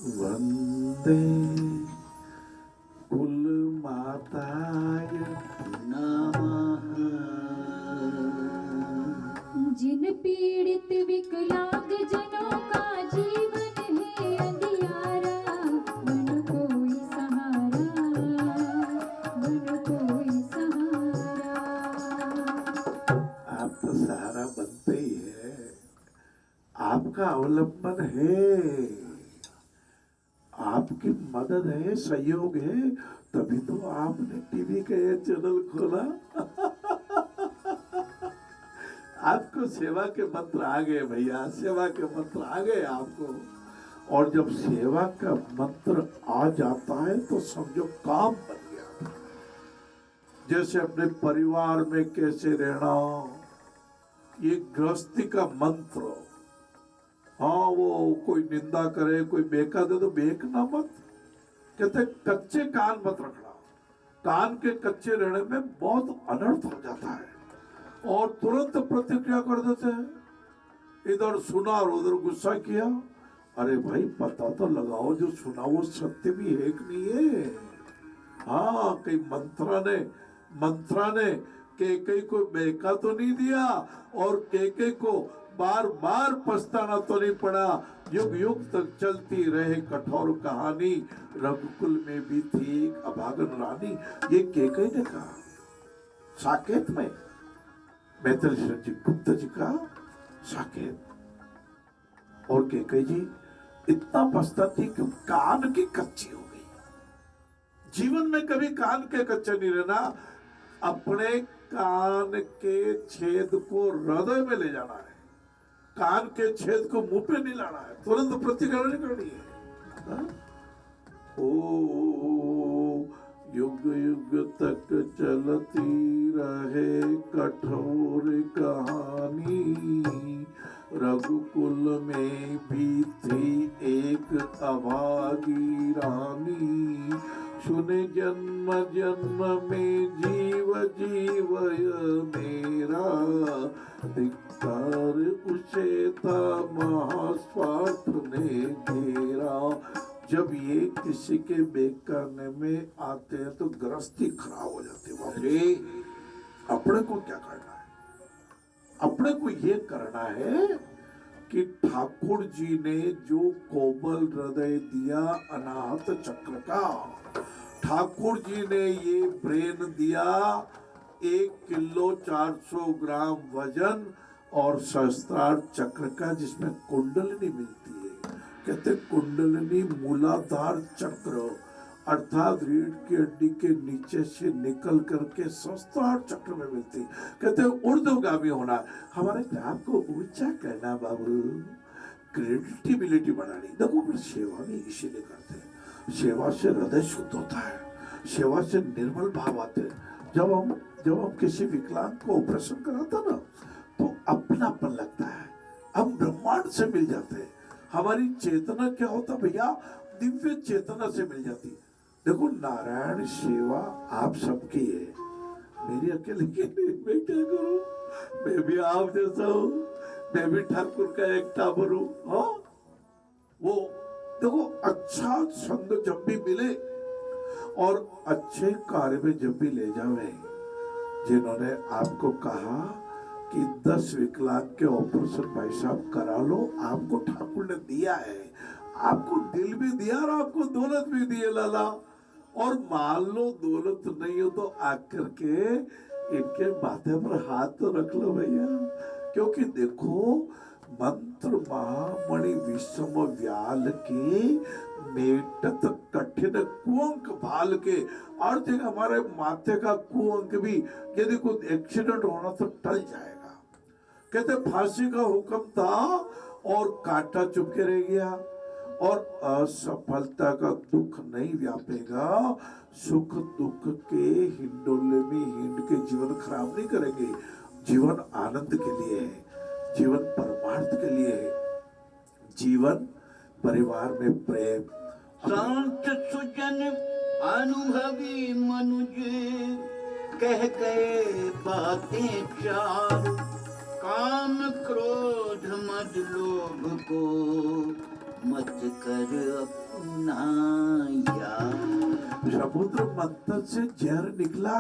वंदे कुलमाताय नमः। जिन पीड़ित विकलांग जनों का जीवन है अंधियारा, बन कोई सहारा, बन कोई सहारा। आप तो सहारा बनते ही है, आपका अवलंबन है, आपकी मदद है, सहयोग है, तभी तो आपने टीवी का ये चैनल खोला। आपको सेवा के मंत्र आ गए भैया, सेवा के मंत्र आ गए आपको। और जब सेवा का मंत्र आ जाता है तो समझो काम बन गया। जैसे अपने परिवार में कैसे रहना, ये गृहस्थी का मंत्र। हाँ, वो कोई निंदा करे, कोई बेका दे तो बेकना मत। कहते कच्चे कान मत रखना, कान के कच्चे रहने में बहुत अनर्थ हो जाता है और तुरंत प्रतिक्रिया कर देते हैं। इधर सुना और उधर गुस्सा किया। अरे भाई पता तो लगाओ, जो सुना वो सत्य भी है कि नहीं है। हाँ, कई मंत्रा ने केकई को बेका तो नहीं दिया और केकई को बार बार पछताना तो नहीं पड़ा। युग युग तक चलती रहे कठोर कहानी, रघुकुल में भी थी एक अभागन रानी। ये केकई ने कहा साकेत में, मैथिल जी गुप्त जी का साकेत। और केकई जी इतना पछताती कि कान की कच्ची हो गई। जीवन में कभी कान के कच्चे नहीं रहना, अपने कान के छेद को हृदय में ले जाना है, कान के छेद को मुंह पे नहीं लाना है, तुरंत प्रतिक्रिया नहीं करनी है। हा? ओ युग युग तक चलती रहे कठोर कहानी, रघुकुल में भी थी एक अभागी रानी। सुने जन्म जन्म में जीव जीवय मेरा, धिक्कार उसे था महास्वार्थ ने घेरा। जब ये किसी के बेकरने में आते हैं तो गृहस्थी खराब हो जाती है। अरे अपने को क्या करना है, अपने को ये करना है कि ठाकुर जी ने जो कोमल हृदय दिया अनाहत चक्र का, ठाकुर जी ने ये ब्रेन दिया 1 किलो 400 ग्राम वजन और सहस्त्रार चक्र का, जिसमें कुंडलिनी मिलती है। कहते कुंडलिनी मूलाधार चक्र अर्थात रीढ़ की हड्डी के नीचे से निकल करके सहस्त्रार चक्र में मिलती। कहते ऊर्ध्वगामी होना, हमारे ग्राम को ऊंचा करना बाबू, क्रेडिबिलिटी बढ़ानी। देखो फिर सेवा भी इसीलिए करते हैं, सेवा से हृदय शुद्ध होता है, सेवा से निर्मल भाव आते हैं। जब हम किसी विकलांग को ऑपरेशन कराते ना तो अपनापन लगता है, हम ब्रह्मांड से मिल जाते हैं। हमारी चेतना क्या होता भैया, दिव्य चेतना से मिल जाती। देखो नारायण सेवा आप सबकी है, मेरी अकेले की नहीं। मैं क्या करूं, मैं भी आप जैसा हूं, मैं भी ठाकुर का एक टाबर हूं। हाँ, वो देखो अच्छा संग जब भी मिले और अच्छे कार्य में जब भी ले जावे। जिन्होंने आपको कहा कि 10 विकलांग के ऑपरेशन भाई साहब करा लो, आपको ठाकुर ने दिया है, आपको दिल भी दिया और आपको दौलत भी दी है लाला। और मान लो दौलत नहीं हो तो आकर के इनके माथे पर हाथ तो रख लो भैया। क्योंकि देखो मंत्र महामणि विषम व्याल के मेटत कठिन कुंक भाल के। अर्थ है हमारे माथे का कुंक भी यदि कोई एक्सीडेंट होना तो टल जाएगा। कहते फांसी का हुक्म था और कांटा चुपके रह गया। और असफलता का दुख नहीं व्यापेगा, सुख दुख के हिंडोले में हिंड के जीवन खराब नहीं करेंगे। जीवन आनंद के लिए है, जीवन परमार्थ के लिए है, जीवन परिवार में प्रेम। शांत सुजन अनुभवी मनुज कह गए बातें चार, काम क्रोध मद लोभ को मत कर अपना यार। समुद्र मंथन से जहर निकला,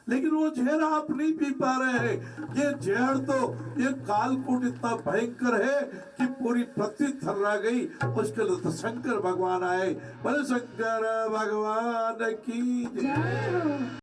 लेकिन वो जहर आप नहीं पी पा रहे हैं। ये जहर तो, ये कालकूट इतना भयंकर है कि पूरी पृथ्वी थर्रा गई। उसके लिए तो शंकर भगवान आए। बोले शंकर भगवान की जय हो।